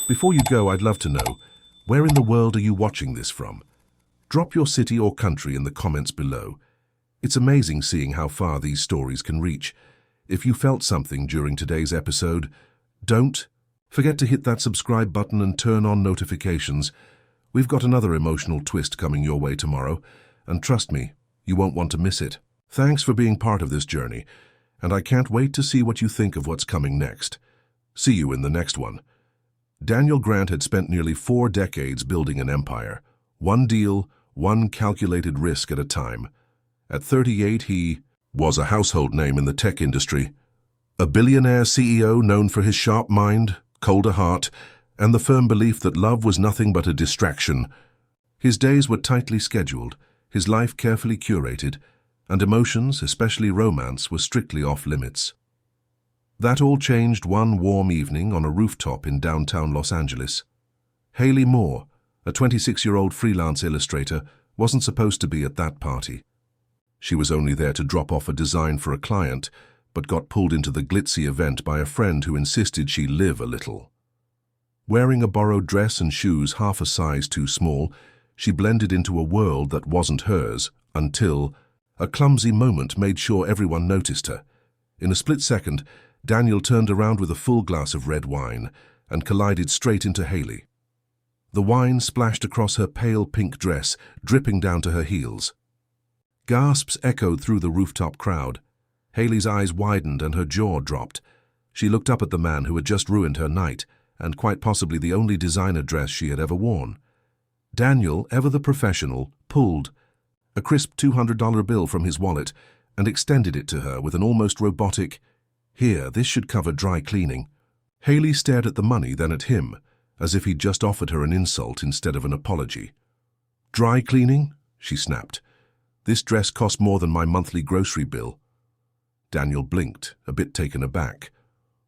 Before you go, I'd love to know, where in the world are you watching this from? Drop your city or country in the comments below. It's amazing seeing how far these stories can reach. If you felt something during today's episode, don't forget to hit that subscribe button and turn on notifications. We've got another emotional twist coming your way tomorrow, and trust me, you won't want to miss it. Thanks for being part of this journey, and I can't wait to see what you think of what's coming next. See you in the next one. Daniel Grant had spent nearly 4 decades building an empire, one deal, one calculated risk at a time. At 38, he was a household name in the tech industry, a billionaire CEO known for his sharp mind, colder heart, and the firm belief that love was nothing but a distraction. His days were tightly scheduled, his life carefully curated, and emotions, especially romance, were strictly off-limits. That all changed one warm evening on a rooftop in downtown Los Angeles. Haley Moore, a 26-year-old freelance illustrator, wasn't supposed to be at that party. She was only there to drop off a design for a client, but got pulled into the glitzy event by a friend who insisted she live a little. Wearing a borrowed dress and shoes half a size too small, she blended into a world that wasn't hers until a clumsy moment made sure everyone noticed her. In a split second, Daniel turned around with a full glass of red wine and collided straight into Haley. The wine splashed across her pale pink dress, dripping down to her heels. Gasps echoed through the rooftop crowd. Haley's eyes widened and her jaw dropped. She looked up at the man who had just ruined her night, and quite possibly the only designer dress she had ever worn. Daniel, ever the professional, pulled a crisp $200 bill from his wallet and extended it to her with an almost robotic, "Here, this should cover dry cleaning." Haley stared at the money, then at him, as if he'd just offered her an insult instead of an apology. "Dry cleaning?" she snapped. "This dress cost more than my monthly grocery bill." Daniel blinked, a bit taken aback.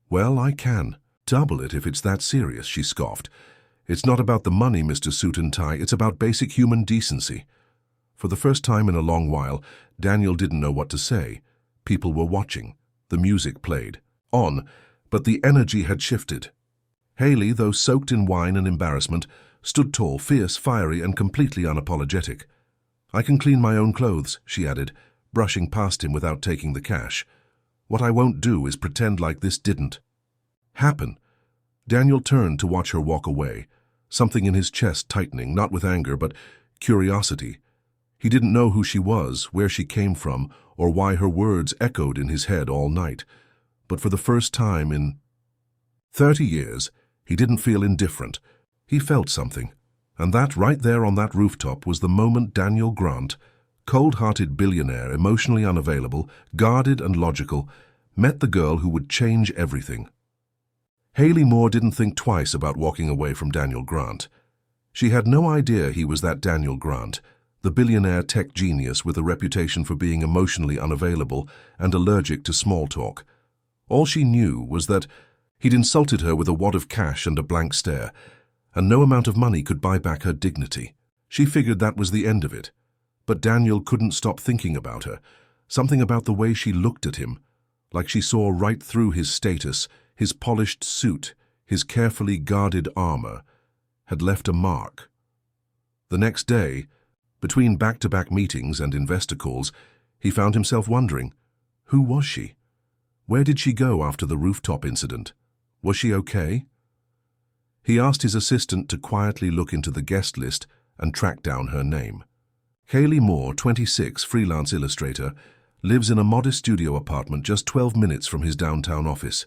"Well, I can. Double it if it's that serious," she scoffed. "It's not about the money, Mr. Suit and Tie, it's about basic human decency." For the first time in a long while, Daniel didn't know what to say. People were watching. The music played on, but the energy had shifted. Haley, though soaked in wine and embarrassment, stood tall, fierce, fiery, and completely unapologetic. "I can clean my own clothes," she added, brushing past him without taking the cash. "What I won't do is pretend like this didn't happen." Daniel turned to watch her walk away, something in his chest tightening, not with anger, but curiosity. He didn't know who she was, where she came from, or why her words echoed in his head all night. But for the first time in 30 years, he didn't feel indifferent. He felt something. And that, right there on that rooftop, was the moment Daniel Grant, cold-hearted billionaire, emotionally unavailable, guarded and logical, met the girl who would change everything. Haley Moore didn't think twice about walking away from Daniel Grant. She had no idea he was that Daniel Grant, the billionaire tech genius with a reputation for being emotionally unavailable and allergic to small talk. All she knew was that he'd insulted her with a wad of cash and a blank stare, and no amount of money could buy back her dignity. She figured that was the end of it. But Daniel couldn't stop thinking about her, something about the way she looked at him, like she saw right through his status, his polished suit, his carefully guarded armor, had left a mark. The next day, between back-to-back meetings and investor calls, he found himself wondering, who was she? Where did she go after the rooftop incident? Was she okay? He asked his assistant to quietly look into the guest list and track down her name. Haley Moore, 26, freelance illustrator, lives in a modest studio apartment just 12 minutes from his downtown office.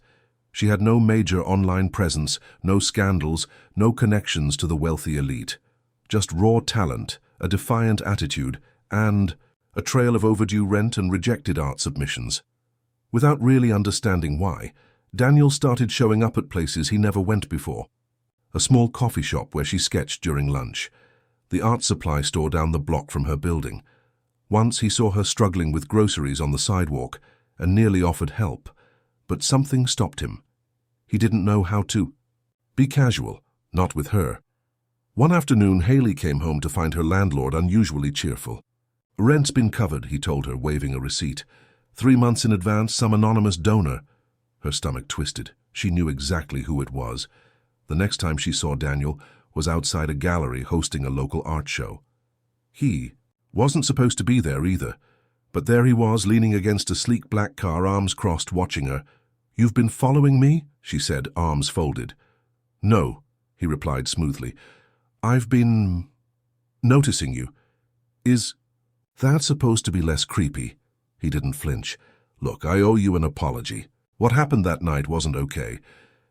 She had no major online presence, no scandals, no connections to the wealthy elite. Just raw talent, a defiant attitude, and a trail of overdue rent and rejected art submissions. Without really understanding why, Daniel started showing up at places he never went before. A small coffee shop where she sketched during lunch. The art supply store down the block from her building. Once he saw her struggling with groceries on the sidewalk and nearly offered help, but something stopped him. He didn't know how to be casual, not with her. One afternoon, Haley came home to find her landlord unusually cheerful. "Rent's been covered," he told her, waving a receipt. 3 months in advance, some anonymous donor. Her stomach twisted. She knew exactly who it was. The next time she saw Daniel was outside a gallery hosting a local art show. He wasn't supposed to be there either, but there he was, leaning against a sleek black car, arms crossed, watching her. "You've been following me?" she said, arms folded. "No," he replied smoothly. "I've been noticing you. Is that supposed to be less creepy?" He didn't flinch. "Look, I owe you an apology. What happened that night wasn't okay,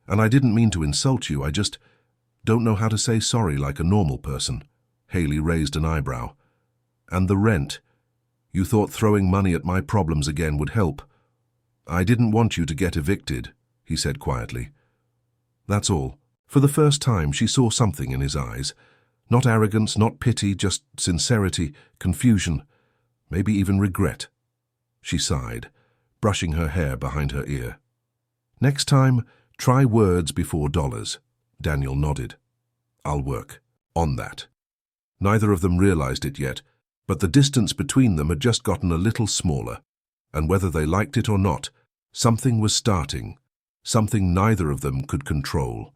and I didn't mean to insult you. I just don't know how to say sorry like a normal person." Haley raised an eyebrow. "And the rent? You thought throwing money at my problems again would help." "I didn't want you to get evicted," he said quietly. That's all. For the first time, she saw something in his eyes. Not arrogance, not pity, just sincerity, confusion, maybe even regret. She sighed, brushing her hair behind her ear. "Next time, try words before dollars." Daniel nodded. "I'll work on that." Neither of them realized it yet, but the distance between them had just gotten a little smaller, and whether they liked it or not, something was starting, something neither of them could control.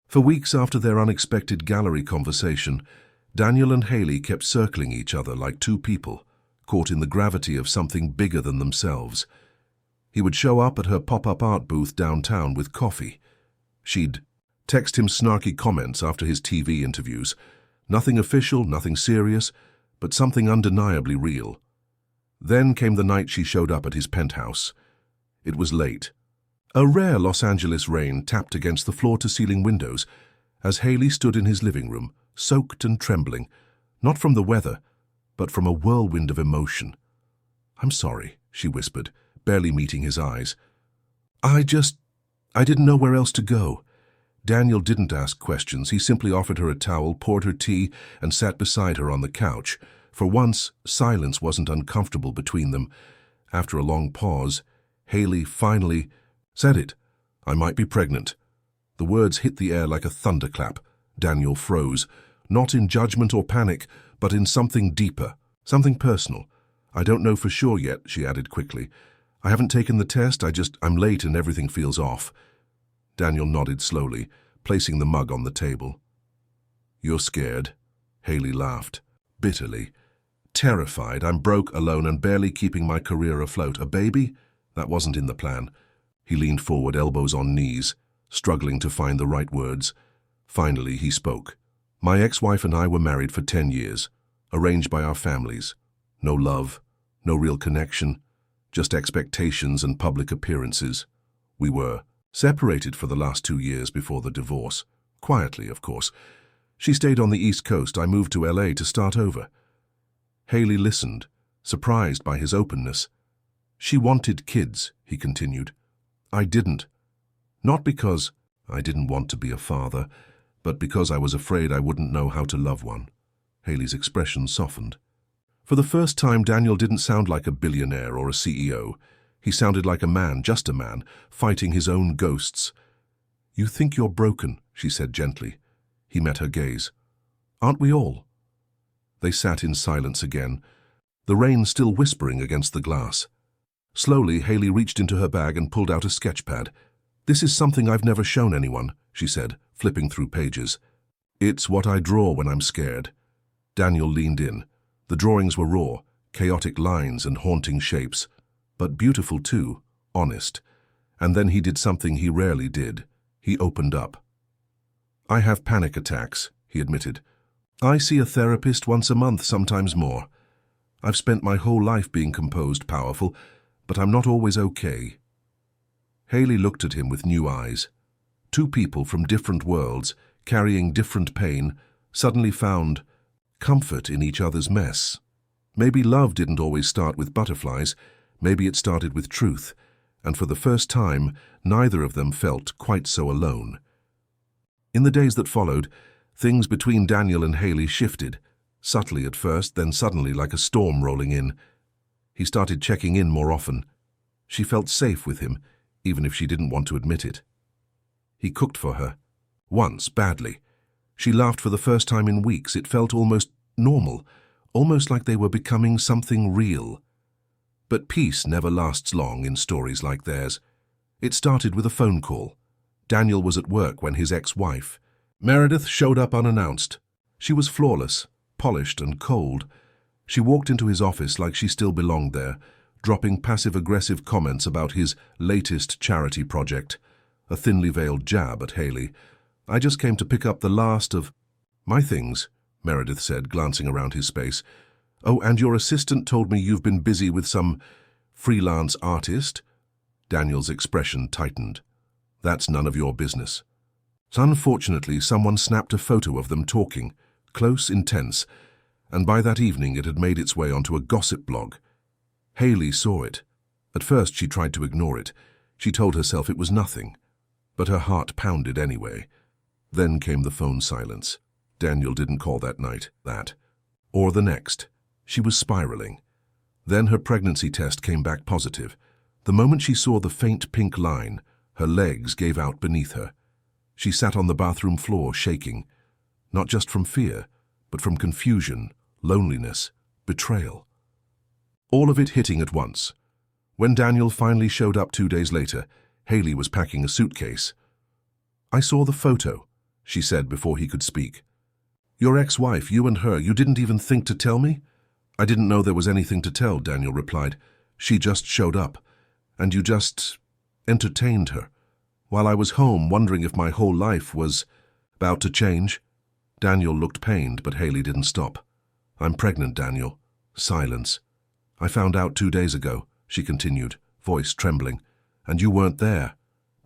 For weeks after their unexpected gallery conversation, Daniel and Haley kept circling each other like two people, caught in the gravity of something bigger than themselves. He would show up at her pop-up art booth downtown with coffee. She'd text him snarky comments after his TV interviews. Nothing official, nothing serious, but something undeniably real. Then came the night she showed up at his penthouse. It was late. A rare Los Angeles rain tapped against the floor-to-ceiling windows as Haley stood in his living room, soaked and trembling, not from the weather, but from a whirlwind of emotion. "I'm sorry," she whispered, barely meeting his eyes. I didn't know where else to go." Daniel didn't ask questions. He simply offered her a towel, poured her tea, and sat beside her on the couch. For once, silence wasn't uncomfortable between them. After a long pause, Haley finally said it. "I might be pregnant." The words hit the air like a thunderclap. Daniel froze, not in judgment or panic, but in something deeper, something personal. "I don't know for sure yet," she added quickly. "I haven't taken the test, I'm late and everything feels off." Daniel nodded slowly, placing the mug on the table. "You're scared?" Haley laughed, bitterly. "Terrified. I'm broke, alone, and barely keeping my career afloat. A baby? That wasn't in the plan." He leaned forward, elbows on knees, struggling to find the right words. Finally, he spoke. "My ex-wife and I were married for 10 years, arranged by our families. No love, no real connection, just expectations and public appearances. We were separated for the last 2 years before the divorce. Quietly, of course. She stayed on the East Coast. I moved to LA to start over." Haley listened, surprised by his openness. "She wanted kids," he continued. "I didn't. Not because I didn't want to be a father, but because I was afraid I wouldn't know how to love one." Haley's expression softened. For the first time, Daniel didn't sound like a billionaire or a CEO. He sounded like a man, just a man, fighting his own ghosts. "You think you're broken," she said gently. He met her gaze. "Aren't we all?" They sat in silence again, the rain still whispering against the glass. Slowly, Haley reached into her bag and pulled out a sketch pad. "This is something I've never shown anyone," she said, flipping through pages. "It's what I draw when I'm scared." Daniel leaned in. The drawings were raw, chaotic lines and haunting shapes, but beautiful too, honest. And then he did something he rarely did. He opened up. "I have panic attacks," he admitted. "I see a therapist once a month, sometimes more. I've spent my whole life being composed, powerful, but I'm not always okay." Haley looked at him with new eyes. Two people from different worlds, carrying different pain, suddenly found comfort in each other's mess. Maybe love didn't always start with butterflies, maybe it started with truth, and for the first time, neither of them felt quite so alone. In the days that followed, things between Daniel and Haley shifted, subtly at first, then suddenly like a storm rolling in. He started checking in more often. She felt safe with him, even if she didn't want to admit it. He cooked for her. Once, badly. She laughed for the first time in weeks. It felt almost normal, almost like they were becoming something real. But peace never lasts long in stories like theirs. It started with a phone call. Daniel was at work when his ex-wife, Meredith, showed up unannounced. She was flawless, polished and cold. She walked into his office like she still belonged there, dropping passive-aggressive comments about his latest charity project, a thinly veiled jab at Haley. "I just came to pick up the last of my things," Meredith said, glancing around his space. "Oh, and your assistant told me you've been busy with some freelance artist?" Daniel's expression tightened. "That's none of your business." Unfortunately, someone snapped a photo of them talking, close, intense, and by that evening it had made its way onto a gossip blog. Haley saw it. At first she tried to ignore it. She told herself it was nothing. But her heart pounded anyway. Then came the phone silence. Daniel didn't call that night, that. Or the next. She was spiraling. Then her pregnancy test came back positive. The moment she saw the faint pink line, her legs gave out beneath her. She sat on the bathroom floor, shaking, not just from fear, but from confusion, loneliness, betrayal. All of it hitting at once. When Daniel finally showed up 2 days later, Haley was packing a suitcase. "I saw the photo," she said before he could speak. "Your ex-wife, you and her, you didn't even think to tell me?" "I didn't know there was anything to tell," Daniel replied. "She just showed up, and you just entertained her. While I was home wondering if my whole life was about to change." Daniel looked pained, but Haley didn't stop. "I'm pregnant, Daniel." Silence. "I found out 2 days ago," she continued, voice trembling. "And you weren't there."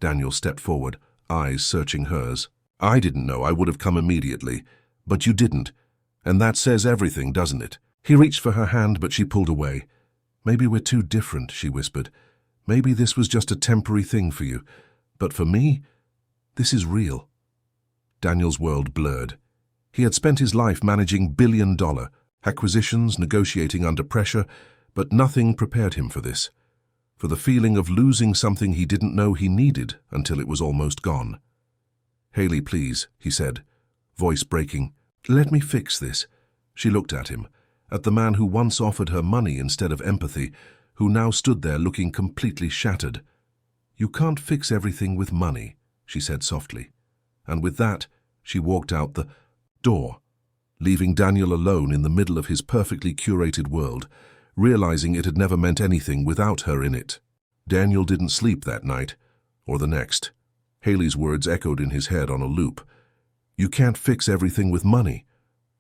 Daniel stepped forward, eyes searching hers. "I didn't know. I would have come immediately. But you didn't. And that says everything, doesn't it?" He reached for her hand, but she pulled away. "Maybe we're too different," she whispered. "Maybe this was just a temporary thing for you. But for me, this is real." Daniel's world blurred. He had spent his life managing billion-dollar acquisitions, negotiating under pressure, but nothing prepared him for this, for the feeling of losing something he didn't know he needed until it was almost gone. "Haley, please," he said, voice breaking. "Let me fix this." She looked at him, at the man who once offered her money instead of empathy, who now stood there looking completely shattered. "You can't fix everything with money," she said softly. And with that, she walked out the door, leaving Daniel alone in the middle of his perfectly curated world, realizing it had never meant anything without her in it. Daniel didn't sleep that night, or the next. Haley's words echoed in his head on a loop. "You can't fix everything with money."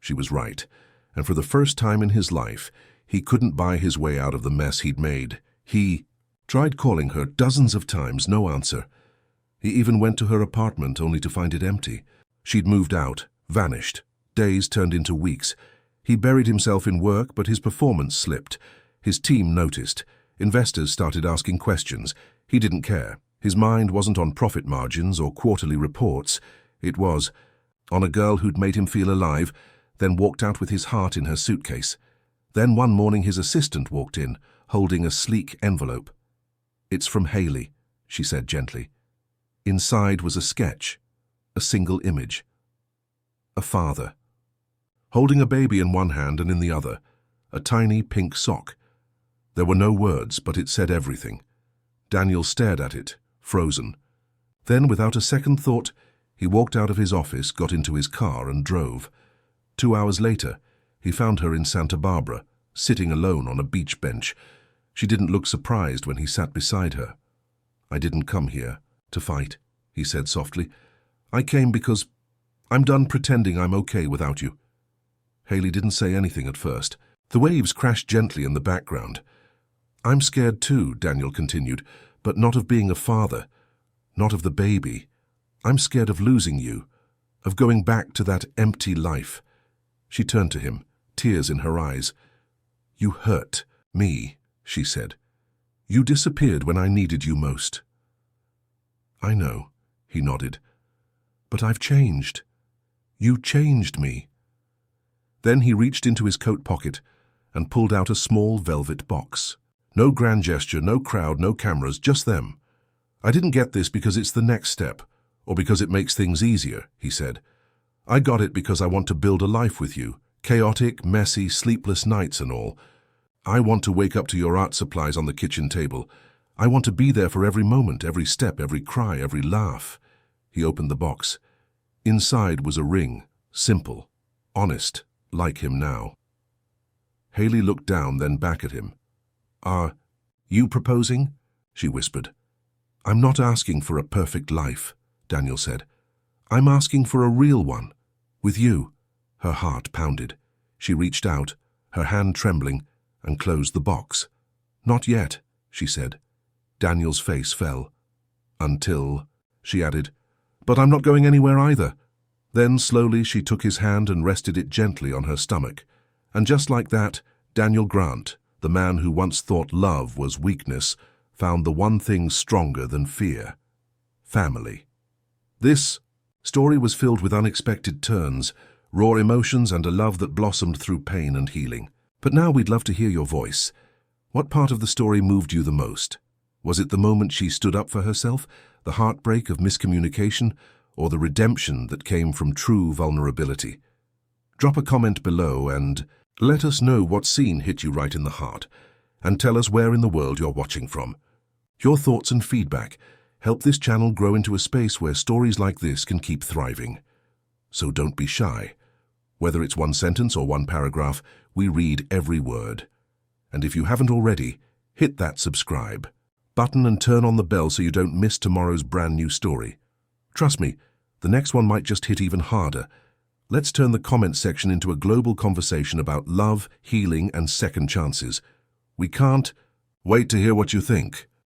She was right, and for the first time in his life, he couldn't buy his way out of the mess he'd made. He tried calling her dozens of times, no answer. He even went to her apartment only to find it empty. She'd moved out, vanished. Days turned into weeks. He buried himself in work, but his performance slipped. His team noticed. Investors started asking questions. He didn't care. His mind wasn't on profit margins or quarterly reports. It was on a girl who'd made him feel alive, then walked out with his heart in her suitcase. Then one morning his assistant walked in, holding a sleek envelope. "It's from Haley," she said gently. Inside was a sketch, a single image. A father, holding a baby in one hand and in the other, a tiny pink sock. There were no words, but it said everything. Daniel stared at it, frozen. Then, without a second thought, he walked out of his office, got into his car and drove. 2 hours later, he found her in Santa Barbara, sitting alone on a beach bench. She didn't look surprised when he sat beside her. "I didn't come here to fight," he said softly. "I came because I'm done pretending I'm okay without you." Haley didn't say anything at first. The waves crashed gently in the background. "I'm scared too," Daniel continued, "but not of being a father, not of the baby. I'm scared of losing you, of going back to that empty life." She turned to him, tears in her eyes. "You hurt me," she said. "You disappeared when I needed you most." "I know," he nodded. "But I've changed. You changed me." Then he reached into his coat pocket and pulled out a small velvet box. No grand gesture, no crowd, no cameras, just them. "I didn't get this because it's the next step, or because it makes things easier," he said. "I got it because I want to build a life with you, chaotic, messy, sleepless nights and all. I want to wake up to your art supplies on the kitchen table. I want to be there for every moment, every step, every cry, every laugh. He opened the box. Inside was a ring, simple, honest, like him now. Haley looked down, then back at him. "Are you proposing?" she whispered. "I'm not asking for a perfect life," Daniel said. "I'm asking for a real one. With you." Her heart pounded. She reached out, her hand trembling, and closed the box. "Not yet," she said. Daniel's face fell. "Until," she added. "But I'm not going anywhere either." Then slowly she took his hand and rested it gently on her stomach. And just like that, Daniel Grant, the man who once thought love was weakness, found the one thing stronger than fear: family. This story was filled with unexpected turns, raw emotions, and a love that blossomed through pain and healing. But now we'd love to hear your voice. What part of the story moved you the most? Was it the moment she stood up for herself, the heartbreak of miscommunication, or the redemption that came from true vulnerability? Drop a comment below and let us know what scene hit you right in the heart, and tell us where in the world you're watching from. Your thoughts and feedback help this channel grow into a space where stories like this can keep thriving. So don't be shy. Whether it's one sentence or one paragraph, we read every word. And if you haven't already, hit that subscribe button and turn on the bell so you don't miss tomorrow's brand new story. Trust me, the next one might just hit even harder. Let's turn the comment section into a global conversation about love, healing, and second chances. We can't wait to hear what you think.